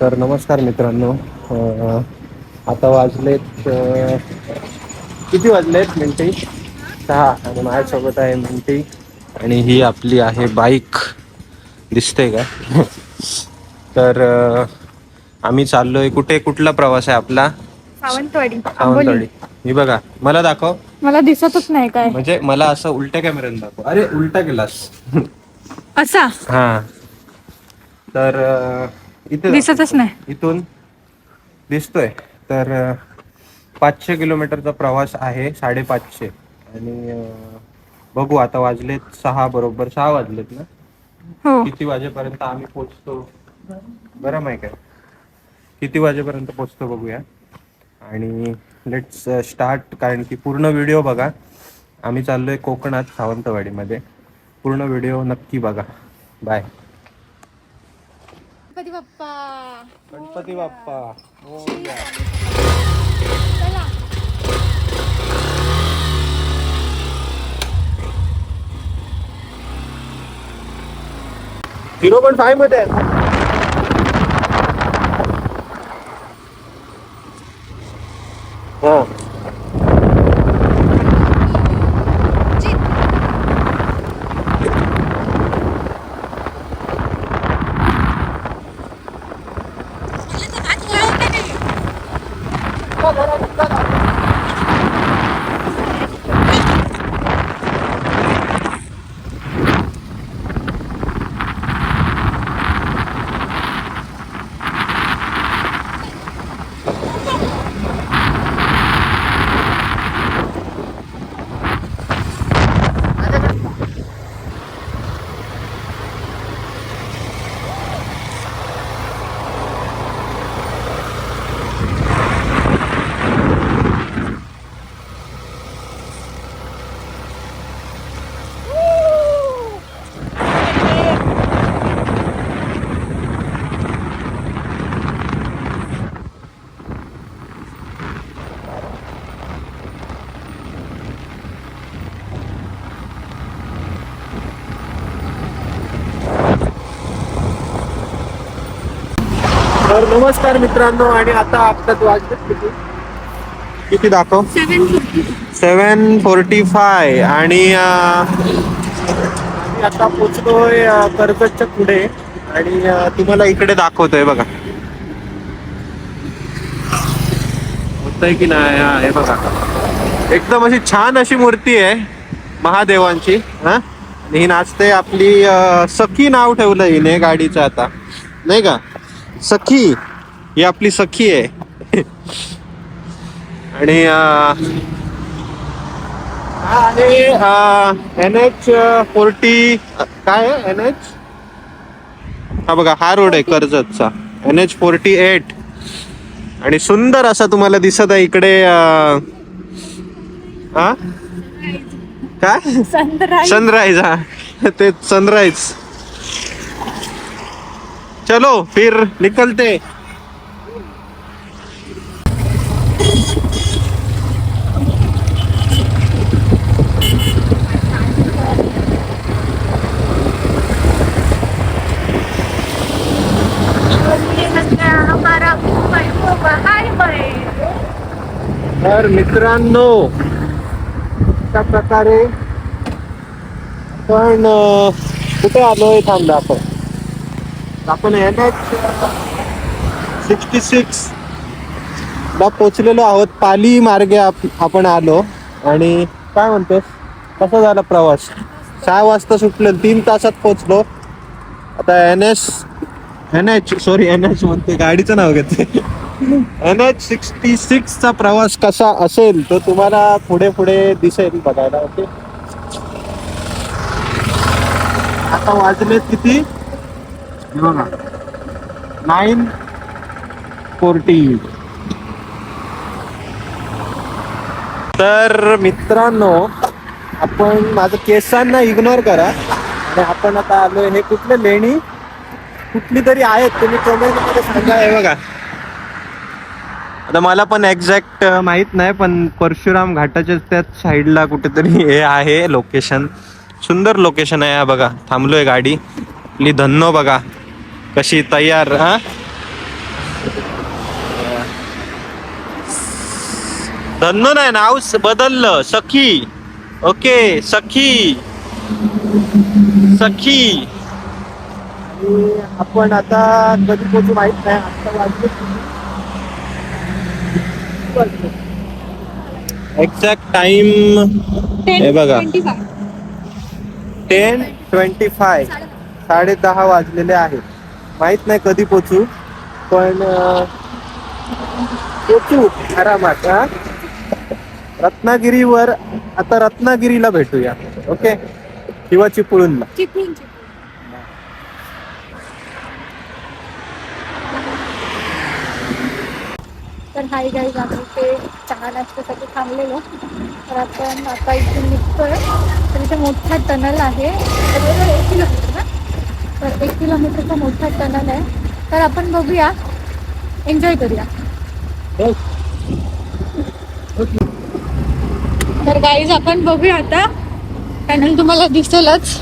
तर नमस्कार मित्रांनो. आता वाजलेत किती वाजलेत मिनटे 6 आणि माझ्यासोबत आहे मिनटी आणि ही आपली आहे बाईक. दिसते का? तर आम्ही चाललोय कुठे? कुठला प्रवास आहे आपला? सावंतवाडी आंबोली. सावंतवाडी. मी बघा, मला दाखव. मला दिसतच नाही काय म्हणजे मला असं उलट्या कॅमेऱ्याने दाखव. अरे उलटा केलास. असा हा. तर इथे दिसतच नाही. इथून दिसतोय. तर 500 किलोमीटरचा प्रवास आहे, 550. आणि बघू, आता वाजलेत 6, बरोबर 6 वाजलेत ना. हो. किती वाजेपर्यंत आम्ही पोचतो? बरं माहिती आहे किती वाजेपर्यंत पोचतो बघूया. आणि लेट्स स्टार्ट. कारण की पूर्ण व्हिडिओ बघा. आम्ही चाललोय कोकणात, सावंतवाडीमध्ये. पूर्ण व्हिडिओ नक्की बघा. बाय. गणपती बाप्पा. गणपती बाप्पा. चला. 0.5 मध्ये आहे. हा. तर नमस्कार मित्रांनो. आणि आता आपल्यात वाजले किती किती दाखव? 7:45. आणि आम्ही आता पोचलोय कर्जतच्या पुढे. आणि तुम्हाला इकडे दाखवतोय बघा. होतंय की नाही? हा, हे बघा. एकदम अशी छान अशी मूर्ती आहे महादेवांची. हा. आणि ही नाचते आपली सखी. नाव ठेवलं हिने गाडीचं आता, नाही का? सखी. ही आपली सखी आहे. आणि NH40. काय आहे NH? हा बघा, हा रोड आहे कर्जतचा, NH48. आणि सुंदर असा तुम्हाला दिसत आहे इकडे. हा काय? सनराइज. हा, ते सनराइज. चलो फिर निकलते. तर मित्रांनो, अशा प्रकारे आपण कुठे आलोय? थांबला आपण NH66 ला पोचलेलो आहोत. पाली मार्गे आपण आलो. आणि काय म्हणतोस, कसा झाला प्रवास? 6 वाजता सुटलो, 3 तासात पोचलो. आता NH म्हणते, गाडीचं नाव घेते. NH66 चा प्रवास कसा असेल तो तुम्हाला पुढे पुढे दिसेल बघायला. ओके. आता वाजलेत किती बघा, 9:40. तर मित्रांनो, आपण माझं केसांना इग्नोर करा. आणि आपण आता आलोय, हे कुठले लेणी कुठली तरी आहेत, तुम्ही कमेंट मध्ये सांगा. हे बघा, आता मला पण एक्झॅक्ट माहित नाही, पण परशुराम घाटाच्या त्याच साईडला कुठेतरी हे आहे लोकेशन. सुंदर लोकेशन आहे. हा बघा, थांबलोय गाडी आपली. धन्नो बघा कशी तयार. हा धन्नो नाही नाव बदललं सखी. ओके सखी. सखी. आणि आपण आता कधी पोहोचू माहित नाही. आता वाजले एक्झॅक्ट टाइम हे बघा 10:25. 10:30 वाजलेले आहेत. माहित नाही कधी पोचू पण पोचू आरामात. रत्नागिरीवर आता रत्नागिरीला भेटूया. ओके किंवा चिपळूणला. तर हाय गाईज, आम्ही ते चहा नाश्त्यासाठी थांबलेलो. तर आपण आता इथून निघतोय. तर इथे मोठा टनल आहे. तर 1 किलोमीटर ना, तर 1 किलोमीटरचा मोठा टनल आहे. तर आपण बघूया, एन्जॉय करूया. तर गाईज आपण बघूया आता. टनल तुम्हाला दिसेलच.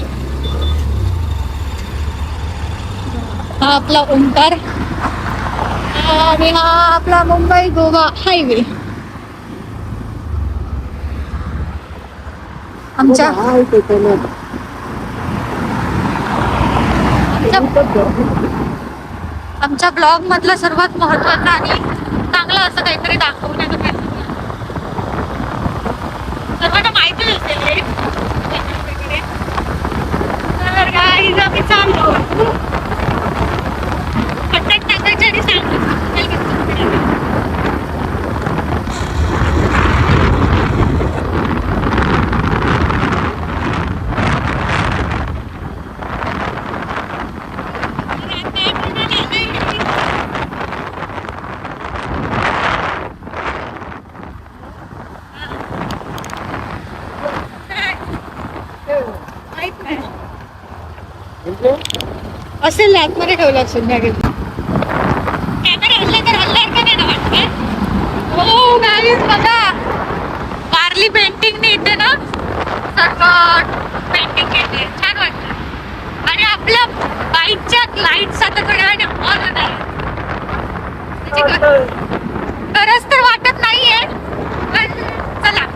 हा आपला ओंकार आणि हा आपला मुंबई गोवा हायवे. आमच्या ब्लॉग मधला सर्वात महत्वाचा आणि चांगला असं काहीतरी दाखवण्याचा प्रयत्न केला. सर्वांना माहिती असेल हे. तर गाईज आम्ही चाललो. कंटेंट टाकायचे आणि सांगायचं. असेल आतमध्ये ठेवलं असेल बॅगेत. कॅमेरा हल्ला तर हल्ला का नाही ना वाटतंय. हो गाईज बघा, वारली पेंटिंगने इथे ना सर्व पेंटिंग केली. छान वाटतं. आणि आपल्या बाईकच्या लाईट्स आता थोड्या वेळाने ऑन आहे. गरज तर वाटत नाहीये पण चला.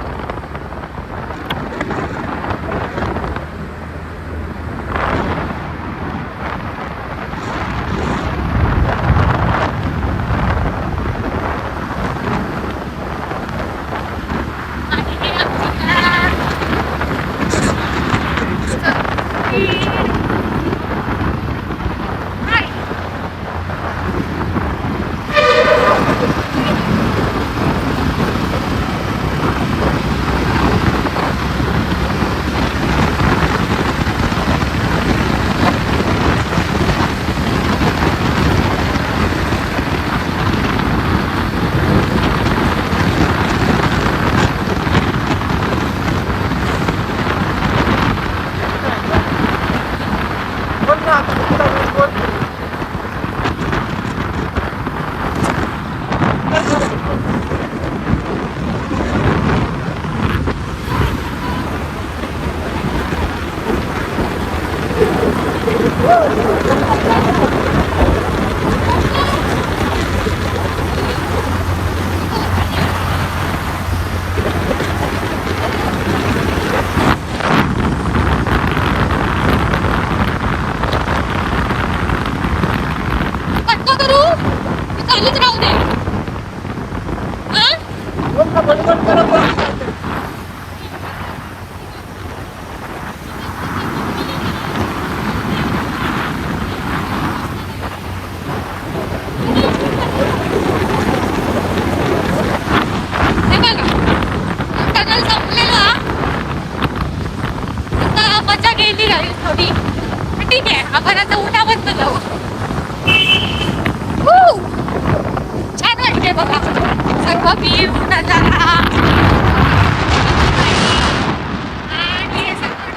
चालूच राहू दे. टनल संपलेला आता मजा गेली राहील थोडी. ठीक आहे, आपण आता उन्हावर जाऊ. छान वाटते बघा सर्व व्ह्यू नजारा. आणि हे सगळं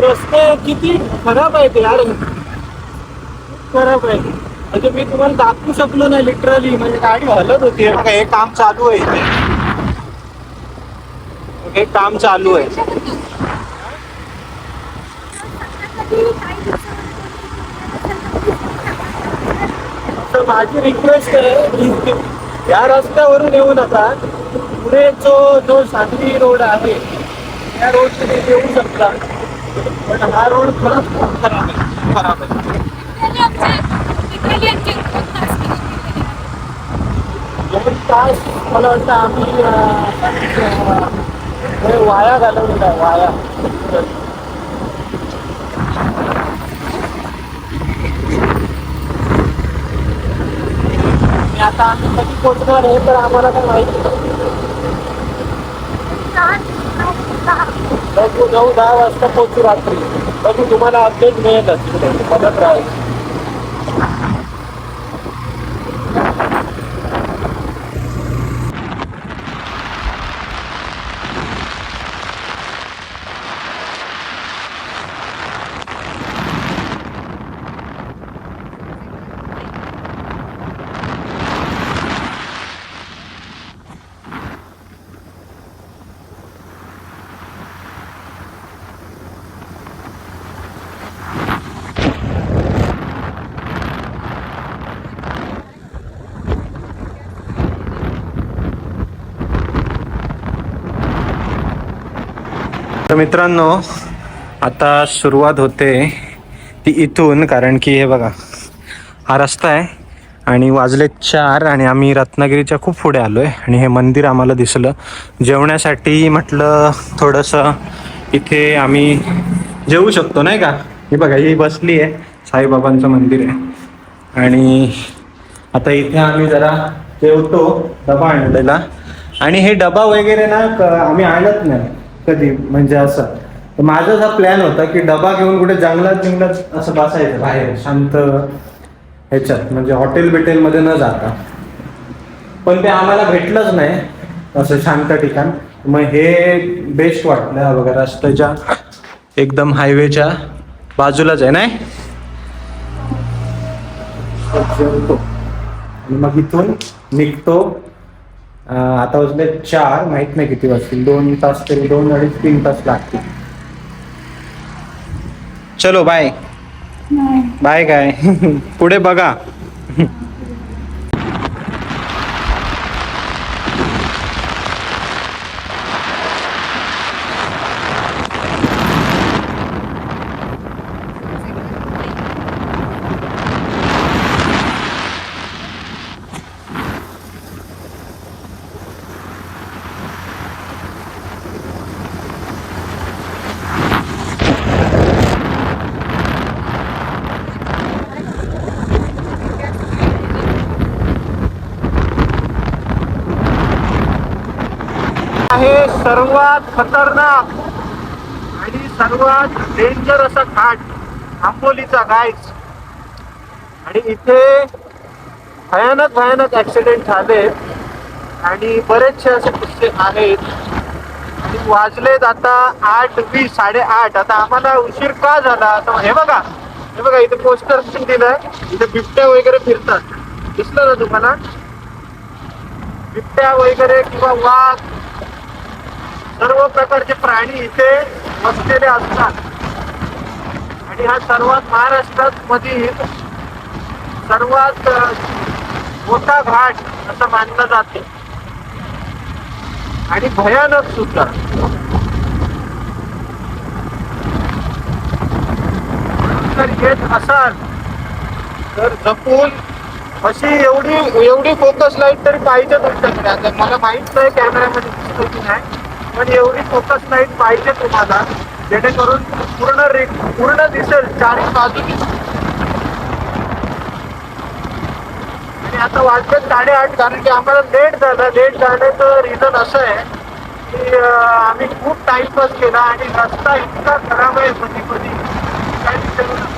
रस्ते किती खराब आहेत यार. खराब आहे. म्हणजे मी तुम्हाला दाखवू शकलो नाही लिटरली, म्हणजे गाडी हलत होती. हे बघा, हे काम चालू आहे इथे. हे काम चालू आहे. तर माझी रिक्वेस्ट आहे की या रस्त्यावरून येऊ नका. पुढे जो सांगली रोड आहे त्या रोड तुम्ही येऊ शकता. पण हा रोड खरंच खूप खराब आहे, खराब आहे. 2 तास मला वाटतं आम्ही वाया घालवलेला आहे, वाया. आता आम्ही कधी पोहोचणार आहे तर आम्हाला काय माहिती नाही. बघू 9-10 वाजता पोहोचू रात्री. बघू, तुम्हाला अपडेट मिळेलच, बघत राहील. तर मित्रांनो, आता सुरुवात होते ती इथून, कारण की हे बघा हा रस्ता आहे आणि वाजले 4 आणि आम्ही रत्नागिरीच्या खूप पुढे आलो आहे. आणि हे मंदिर आम्हाला दिसलं. जेवण्यासाठी म्हटलं थोडंसं इथे आम्ही जेवू शकतो नाही का. हे बघा, ही बसली आहे, साईबाबांचं मंदिर आहे. आणि आता इथे आम्ही जरा जेवतो. डबा आणलेला, आणि हे डबा वगैरे ना आम्ही आणत नाही कधी, म्हणजे असं. तर माझा हा प्लॅन होता की डबा घेऊन कुठे जंगलात असं बसायचं बाहेर शांत ह्याच्यात, म्हणजे हॉटेल बिटेलमध्ये न जाता. पण ते आम्हाला भेटलंच नाही असं शांत ठिकाण. मग हे बेस्ट वाटलं. बघा, रस्त्याच्या एकदम हायवेच्या बाजूलाच आहे नाही. जेवतो आणि मग इथून निघतो. आता वाजले 4, माहित नाही किती वाजतील. 2 तास तरी, 2-2.5-3 तास लागतील. चलो बाय. बाय काय पुढे बघा. आहे सर्वात खतरनाक आणि सर्वात डेंजर असा घाट आंबोलीचा गाईज. आणि इथे भयानक ऍक्सिडेंट झाले आणि बरेचसे असे किस्से आहेत. आणि वाजलेत आता 8:20, 8:30. आता आम्हाला उशीर का झाला आता हे बघा, इथे पोस्टर दिलंय. इथे बिबट्या वगैरे फिरतात, दिसलं ना तुम्हाला. बिबट्या वगैरे किंवा वाघ, सर्व प्रकारचे प्राणी इथे बसलेले असतात. आणि हा सर्वात महाराष्ट्रात मधील सर्वात मोठा घाट असं मानलं जाते आणि भयानक सुद्धा. जर येत असाल तर जपून, अशी एवढी फोकस लाईट तरी पाहिजे तुमच्याकडे. आता मला माहित नाही कॅमेऱ्यामध्ये दिसतो की नाही, पण एवढी फोकस लाईट पाहिजे तुम्हाला, जेणेकरून पूर्ण दिसेल चारही बाजूनी. आणि आता वाजले 8:30, कारण की आम्हाला लेट जाण्याचं रिझन असं आहे की आम्ही खूप टाइमपास केला आणि रस्ता इतका खराब आहे कधी काय विचारू नका.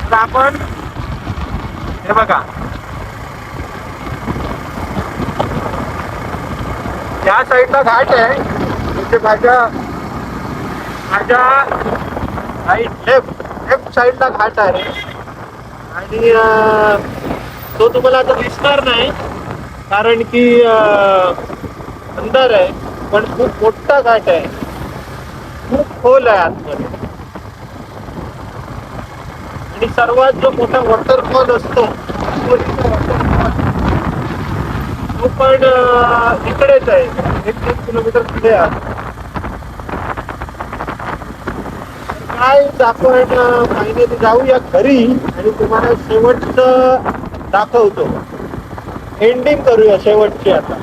तर आपण हे बघा, या साईडला घाट आहे. म्हणजे माझ्या राईट लेफ्ट साईडला घाट आहे आणि तो तुम्हाला आता दिसणार नाही कारण की अंधार आहे पण खूप मोठा घाट आहे खूप खोल आहे आतमध्ये आणि सर्वात जो मोठा वॉटरफॉल असतो तो पण इकडेच आहे 1-2 किलोमीटर पुढे आहे काय आपण फायनली जाऊया घरी आणि तुम्हाला शेवटचं दाखवतो एंडिंग करूया शेवटची आता